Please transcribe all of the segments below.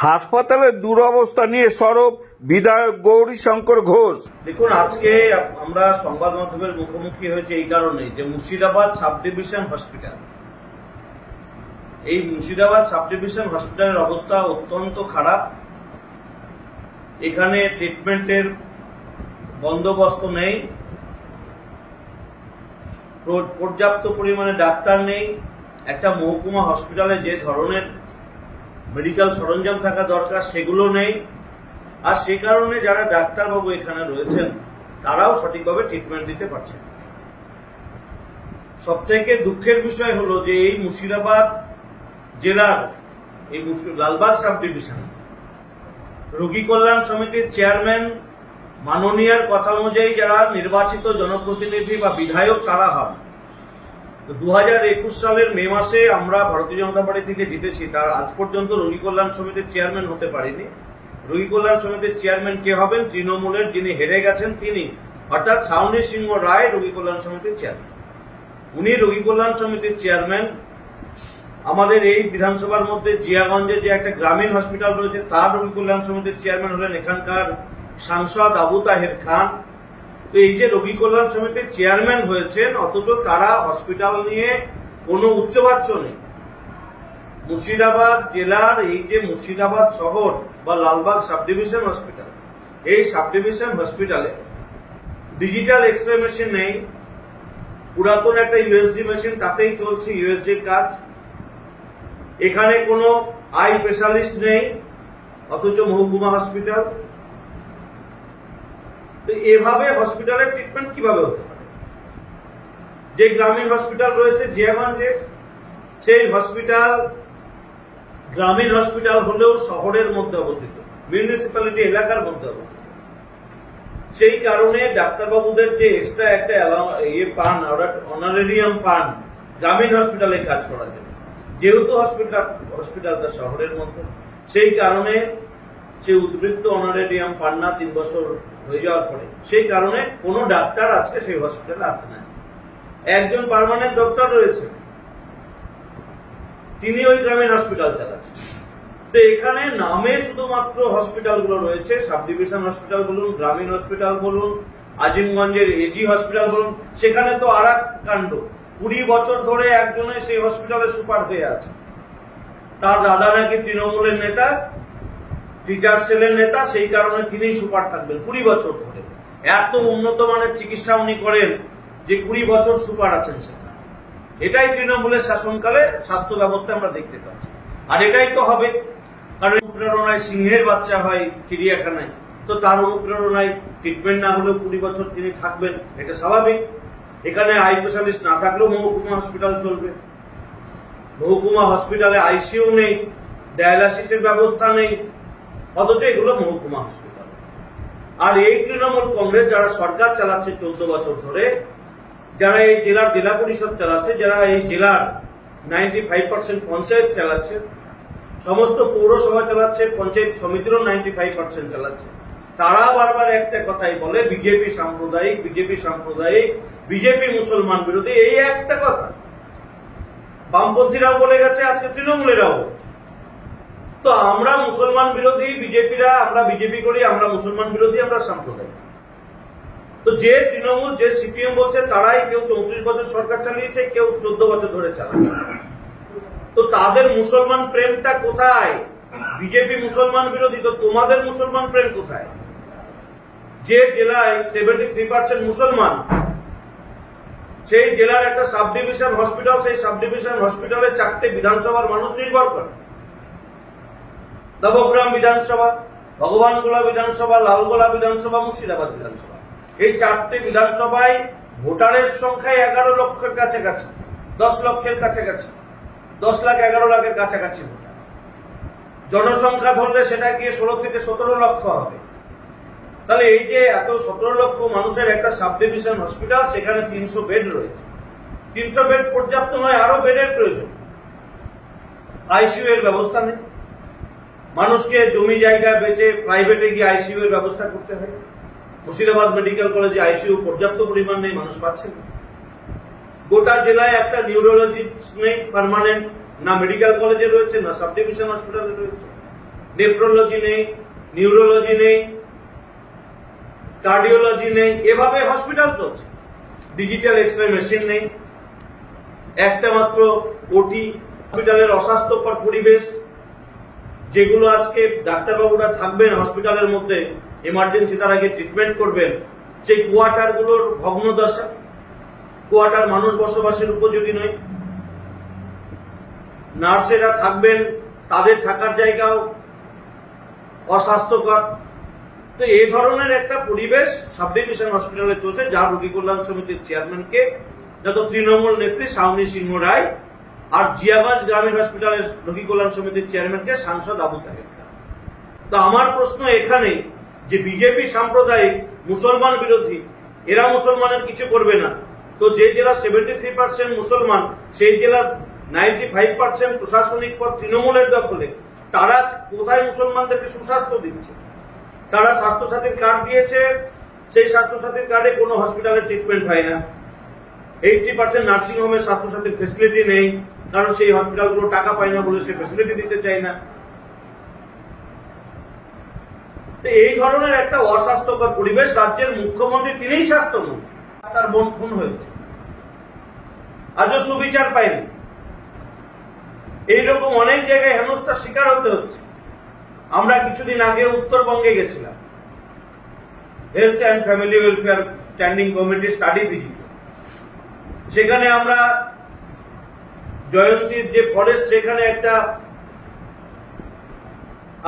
হাসপাতালের দুরবস্থা নিয়ে সরব বিধায়ক গৌরীশঙ্কর ঘোষ। দেখুন, আজকে আমরা সংবাদ মাধ্যমের মুখোমুখি হয়েছে এই কারণে যে মুর্শিদাবাদ সাব ডিভিশন হসপিটাল, এই মুর্শিদাবাদ সাব ডিভিশন হসপিটালের অবস্থা অত্যন্ত খারাপ। এখানে ট্রিটমেন্টের বন্দোবস্ত নেই, পর্যাপ্ত পরিমাণে ডাক্তার নেই। একটা মহকুমা হসপিটালে যে ধরনের মেডিকেল সরঞ্জাম থাকা দরকার সেগুলো নেই। আর সে কারণে যারা ডাক্তারবাবু এখানে রয়েছেন তারাও সঠিকভাবে ট্রিটমেন্ট দিতে পারছেন। সবথেকে দুঃখের বিষয় হলো যে এই মুর্শিদাবাদ জেলার এই লালবাগ সাব ডিভিশন রোগী কল্যাণ সমিতির চেয়ারম্যান মাননীয়ার কথা অনুযায়ী যারা নির্বাচিত জনপ্রতিনিধি বা বিধায়ক তারা হন। 2021 সালের মে মাসে আমরা ভারতীয় জনতা পার্টি থেকে জিতেছি, তার আজ পর্যন্ত রোগী কল্যাণ সমিতির চেয়ারম্যান হতে পারেনি। রোগী কল্যাণ সমিতির চেয়ারম্যান কে হবেন? তৃণমূলের যিনি হেরে গেছেন তিনি, অর্থাৎ সাউনি সিংহ রায় রোগী কল্যাণ সমিতির চেয়ারম্যান। উনি রোগী কল্যাণ সমিতির চেয়ারম্যান। আমাদের এই বিধানসভার মধ্যে জিয়াগঞ্জে যে একটা গ্রামীণ হসপিটাল রয়েছে তার রোগী কল্যাণ সমিতির চেয়ারম্যান হলেন এখানকার সাংসদ আবু তাহের খান। তো এই যে রোগী কল্যাণ সমিতির চেয়ারম্যান হয়েছেন, অথচ তারা হসপিটাল নিয়ে কোনো উচ্চবাচ্য নেই। মুর্শিদাবাদ জেলার এই যে মুর্শিদাবাদ শহর বা লালবাগ সাব ডিভিশন হসপিটাল, এই সাব ডিভিশন হসপিটালে ডিজিটাল এক্সরে মেশিন নেই। পুরাতন একটা ইউএসজি মেশিন, তাতেই চলছে ইউএসজির কাজ। এখানে কোনো আই স্পেশালিস্ট নেই, অথচ মহকুমা হসপিটাল। তো এভাবে হসপিটালের ট্রিটমেন্ট কিভাবে হতে পারে? যে গ্রামীণ হসপিটাল রয়েছে জিয়াগঞ্জে, সেই হসপিটাল গ্রামীণ হসপিটাল হলেও শহরের মধ্যে অবস্থিত, মিউনিসিপ্যালিটি এলাকার মধ্যে অবস্থিত। সেই কারণে ডাক্তারবাবুদের যে এক্সট্রা একটা পান, অনারেরিয়াম পান গ্রামীণ হসপিটালে কাজ করার জন্য, যেহেতু হসপিটালটা শহরের মধ্যে, সেই কারণে সে উদ্বৃত্ত অনারেরিয়াম পান না 3 বছর হয়ে যাওয়ার পরে। সেই কারণে কোনো ডাক্তার আজকে সেই হসপিটালে আসছে না। একজন পার্মানেন্ট ডক্টর রয়েছে, তিনি ওই গ্রামীণ হসপিটাল চালাচ্ছেন। তো এখানে নামে শুধুমাত্র হসপিটালগুলো রয়েছে, সাব ডিভিশন হসপিটাল বলুন, গ্রামীণ হসপিটাল বলুন, আজিমগঞ্জের এজি হসপিটাল বলুন, সেখানে তো আর এক কাণ্ড। 20 বছর ধরে একজনে সেই হসপিটালে সুপার হয়ে আছে। তার দাদা নাকি তৃণমূলের নেতা, টিচার সেলের নেতা, সেই কারণে তিনি সুপার থাকবেন 20 বছর ধরে। এত উন্নত মানের চিকিৎসা উনি করেন যে 20 বছর সুপার আছেন সেখানে। এটাই তৃণমূলের শাসনকালে স্বাস্থ্য ব্যবস্থা আমরা দেখতে পাচ্ছি। আর এটাই তো হবে, কারণ অনুপ্রেরণায় সিংহের বাচ্চা হয় চিড়িয়াখানায়, তো তার অনুপ্রেরণায় ট্রিটমেন্ট না হলেও 20 বছর তিনি থাকবেন, এটা স্বাভাবিক। এখানে আই স্পেশালিস্ট না থাকলেও মহকুমা হসপিটাল চলবে। মহকুমা হসপিটালে আইসিইউ নেই, ডায়ালাসিসের ব্যবস্থা নেই, অথচ এগুলো মহকুমা হসপিটাল। আর এই তৃণমূল কংগ্রেস যারা সরকার চালাচ্ছে 14 বছর ধরে, যারা এই জেলার জেলা পরিষদ চালাচ্ছে, যারা এই জেলার 95% পঞ্চায়েত চালাচ্ছে, সমস্ত পৌরসভা চালাচ্ছে, পঞ্চায়েত সমিতিরও 95% চালাচ্ছে, তারা বারবার একটা কথাই বলে বিজেপি সাম্প্রদায়িক, বিজেপি সাম্প্রদায়িক, বিজেপি মুসলমান বিরোধী। এই একটা কথা বামপন্থীরাও বলে গেছে, আজকে তৃণমূলেরাও। তো আমরা মুসলমান বিরোধী, বিজেপিরা আমরা বিজেপি করি, আমরা মুসলমান বিরোধী, আমরা সাম্প্রদায়িক। তো যে তৃণমূল, যে সিপিএম বলছে তারাই কেউ 34 বছর সরকার চালিয়েছে, কেউ 14 বছর ধরে চালাচ্ছে। তো তাদের মুসলমান প্রেমটা কোথায়? বিজেপি মুসলমান বিরোধী, তো তোমাদের মুসলমান প্রেম কোথায়? যে জেলায় 73% মুসলমান, সেই জেলার একটা সাব ডিভিশন হসপিটাল, সেই সাব ডিভিশন হসপিটালে 4টে বিধানসভার মানুষ নির্ভর করে। নবগ্রাম বিধানসভা, ভগবানগোলা বিধানসভা, লালগোলা বিধানসভা, মুর্শিদাবাদ বিধানসভা। এই 4টে বিধানসভায় ভোটারের সংখ্যা 11 লক্ষের কাছাকাছি, 10 লক্ষের কাছাকাছি, 10,11,00,000-এর কাছাকাছি ভোটার। জনসংখ্যা ধরলে সেটা গিয়ে 16 থেকে 17 লক্ষ হবে। তাহলে এই যে এত 17 লক্ষ মানুষের একটা সাব ডিভিশন হসপিটাল, সেখানে 300 বেড রয়েছে। 300 বেড পর্যাপ্ত নয়, আরো বেডের প্রয়োজন। আইসিইউ এর ব্যবস্থা নেই, মানুষকে জমি জায়গা বেচে প্রাইভেটে গিয়ে আইসিইউ এর ব্যবস্থা করতে হয়। মুর্শিদাবাদ মেডিকেল কলেজে আইসিইউ পর্যাপ্ত পরিমাণ নেই, মানুষ পাচ্ছে না। গোটা জেলায় একটা নিউরোলজিস্ট নেই পার্মানেন্ট, না মেডিকেল কলেজে রয়েছে, না সাব ডিভিশন হসপিটালে রয়েছে। নেফ্রোলজি নেই, নিউরোলজি নেই, কার্ডিওলজি নেই, এভাবে হসপিটাল চলছে। ডিজিটাল এক্সরে মেশিন নেই, একটা মাত্র ওটি। হসপিটালের অস্বাস্থ্যকর পরিবেশ, যেগুলো আজকে ডাক্তারবাবুরা থাকবেন হসপিটালের মধ্যে, এমার্জেন্সি তার আগে ট্রিটমেন্ট করবেন, সেই কোয়ার্টারগুলোর ভগ্নদশা, কোয়ার্টার মানুষ বসবাসের উপযোগী নয়। নার্সেরা থাকবেন, তাদের থাকার জায়গাও অস্বাস্থ্যকর। তো এই ধরনের একটা পরিবেশ সাব ডিভিশন হসপিটালে চলছে, যা রোগী কল্যাণ সমিতির চেয়ারম্যানকে, যত তৃণমূল নেত্রী শাওনি সিংহ রায়, আর জিয়াগঞ্জ গ্রামীণ হসপিটালের রোগী কল্যাণ সমিতির চেয়ারম্যানকে সাংসদ আবু তাহের খান। তো আমার প্রশ্ন এখানে যে বিজেপি সাম্প্রদায়িক মুসলমান বিরোধী, এরা মুসলমানের কিছু করবে না, তো যে জেলা 73% মুসলমান, সেই জেলার 95% প্রশাসনিক পদ তৃণমূলের দখলে, তারা কোথায় মুসলমানদেরকে সুস্বাস্থ্য দিচ্ছে? তারা স্বাস্থ্যসাথীর কার্ড দিয়েছে, সেই স্বাস্থ্যসাথীর কার্ডে কোনো হসপিটালে ট্রিটমেন্ট হয় না। 80% নার্সিং হোমে স্বাস্থ্যসাথীর ফেসিলিটি নেই, কারণ সেই হসপিটালগুলো টাকা পায় না বলে সে ফেসিলিটি দিতে চায় না। এই ধরনের একটা অস্বাস্থ্যকর পরিবেশ। রাজ্যের মুখ্যমন্ত্রী তিনিই স্বাস্থ্যমন্ত্রী, তার বোন খুন হয়েছে, আজও সুবিচার পায়নি। এইরকম অনেক জায়গায় হেনস্থার শিকার হতে হচ্ছে। আমরা কিছুদিন আগে উত্তরবঙ্গে গেছিলাম, health and family welfare standing committee study visit. সেখানে আমরা জয়ন্তীর যে ফরেস্ট, সেখানে একটা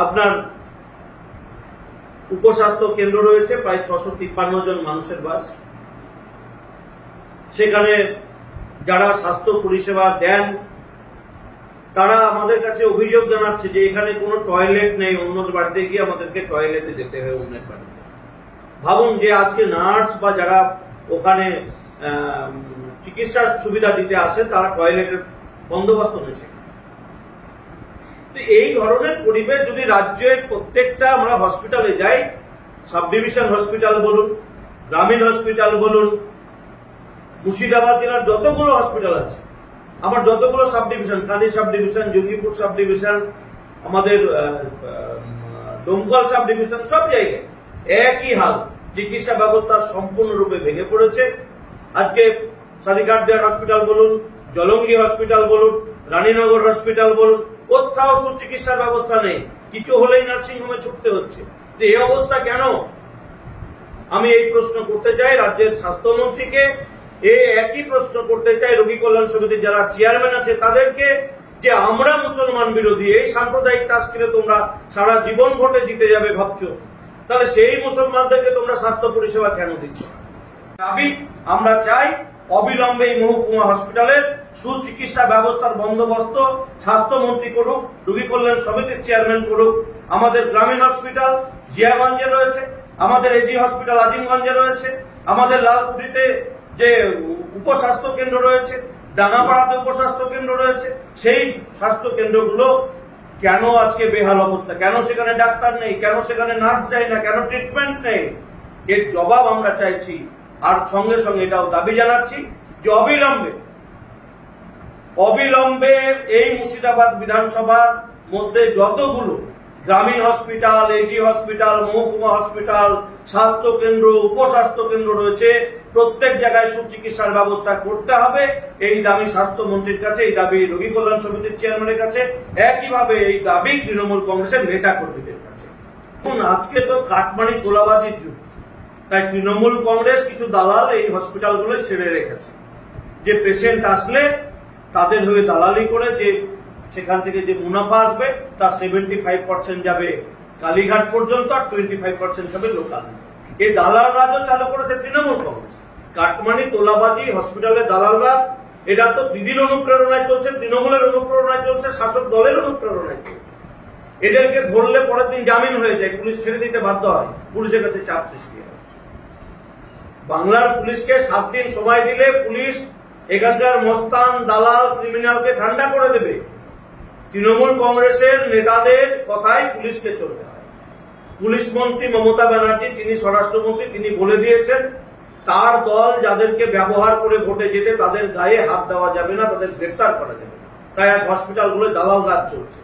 আপনার উপস্বাস্থ্য কেন্দ্র রয়েছে, প্রায় 653 জন মানুষের বাস। সেখানে যারা স্বাস্থ্য পরিষেবা দেন, তারা আমাদের কাছে অভিযোগ জানাচ্ছে যে এখানে কোনো টয়লেট নেই, অন্যের বাড়িতে গিয়ে আমাদেরকে টয়লেটে যেতে হয় অন্যের বাড়িতে। ভাবুন যে আজকে নার্স বা যারা ওখানে চিকিৎসার সুবিধা দিতে আসে, তারা টয়লেটের বন্দোবস্ত নিয়েছে। তো এই ধরনের পরিবেশ যদি রাজ্যের প্রত্যেকটা আমরা হসপিটালে যাই, সাব ডিভিশন হসপিটাল বলুন, গ্রামীণ হসপিটাল বলুন, মুর্শিদাবাদ জেলার যতগুলো হসপিটাল আছে, আমার যতগুলো সাব ডিভিশন, কাঁদি sub division, Jangipur sub division, আমাদের দমকল সাব ডিভিশন, সব জায়গায় একই হাল। চিকিৎসা ব্যবস্থা সম্পূর্ণরূপে ভেঙে পড়েছে। আজকে সাদিকার্ডিয়ার হসপিটাল বলুন, জলঙ্গি হসপিটাল বলুন, রানীনগর হসপিটাল বলুন, কোথাও সুচিকিৎসার ব্যবস্থা নেই। কিছু হলেই নার্সিং হোমে ছুটতে হচ্ছে। এই অবস্থা কেন? আমি এই প্রশ্ন করতে চাই রাজ্যের স্বাস্থ্যমন্ত্রীকে, একই প্রশ্ন করতে চাই রোগী কল্যাণ সমিতির যারা চেয়ারম্যান আছে তাদেরকে, যে আমরা মুসলমান বিরোধী, এই সাম্প্রদায়িক তাস খেলে তোমরা সারা জীবন ভোটে জিতে যাবে ভাবছো, তাহলে সেই মুসলমানদেরকে তোমরা স্বাস্থ্য পরিষেবা কেন দিচ্ছ? দাবি আমরা চাই অবিলম্বে এই মহকুমা হসপিটালের সুচিকিৎসা ব্যবস্থার বন্দোবস্ত স্বাস্থ্যমন্ত্রী করুক, রোগী কল্যাণ সমিতির চেয়ারম্যান করুক। আমাদের গ্রামীণ হসপিটাল জিয়াগঞ্জে রয়েছে, আমাদের এজি হসপিটাল আজিমগঞ্জে রয়েছে, আমাদের লালকুটিতে যে উপস্বাস্থ্য কেন্দ্র রয়েছে, ডাঙ্গাপাড়াতে উপস্বাস্থ্য কেন্দ্র রয়েছে, সেই স্বাস্থ্য কেন্দ্রগুলো কেন আজকে বেহাল অবস্থা? কেন সেখানে ডাক্তার নেই? কেন সেখানে নার্স যায় না? কেন ট্রিটমেন্ট নেই? এর জবাব আমরা চাইছি। আর সঙ্গে সঙ্গে এটাও দাবি জানাচ্ছি যে অবিলম্বে এই মুর্শিদাবাদ বিধানসভার মধ্যে যতগুলো গ্রামীণ হসপিটাল, এজি হসপিটাল, মহকুমা হসপিটাল, স্বাস্থ্য কেন্দ্র, উপস্বাস্থ্য কেন্দ্র রয়েছে, প্রত্যেক জায়গায় সুচিকিৎসার ব্যবস্থা করতে হবে। এই দাবি স্বাস্থ্যমন্ত্রীর কাছে, এই দাবি রোগী কল্যাণ সমিতির চেয়ারম্যানের কাছে, একইভাবে এই দাবি তৃণমূল কংগ্রেসের নেতা কর্মীদের কাছে। আজকে তো কাটমানি তোলাবাজির যুগ, তাই তৃণমূল কংগ্রেস কিছু দালাল এই হসপিটালগুলো ছেড়ে রেখেছে, যে পেশেন্ট আসলে তাদের হয়ে দালালি করে যে সেখান থেকে যে মুনাফা আসবে তার 75% যাবে কালীঘাট পর্যন্ত, আর 25% যাবে লোকাল। এই দালাল রাজও চালু করেছে তৃণমূল কংগ্রেস। কাটমানি তোলাবাজি, হসপিটালে দালাল রাজ, এটা তো দিদির অনুপ্রেরণায় চলছে, তৃণমূলের অনুপ্রেরণায় চলছে, শাসক দলের অনুপ্রেরণায় চলছে। এদেরকে ধরলে পরের দিন জামিন হয়ে যায়, পুলিশ ছেড়ে দিতে বাধ্য হয়, পুলিশের কাছে চাপ সৃষ্টি হয়। বাংলার পুলিশকে 7 দিন সময় দিলে পুলিশ এখানকার মস্তান, দালাল, ক্রিমিনালকে ঠান্ডা করে দেবে। তৃণমূল কংগ্রেসের নেতাদের কথাই পুলিশকে চলতে হয়। পুলিশ মন্ত্রী মমতা ব্যানার্জি, তিনি স্বরাষ্ট্রমন্ত্রী, তিনি বলে দিয়েছেন তার দল যাদেরকে ব্যবহার করে ভোটে যেতে, তাদের গায়ে হাত দেওয়া যাবে না, তাদের গ্রেপ্তার করা যাবে না। তাই আজ হসপিটালগুলো দালাল রাজ চলছে।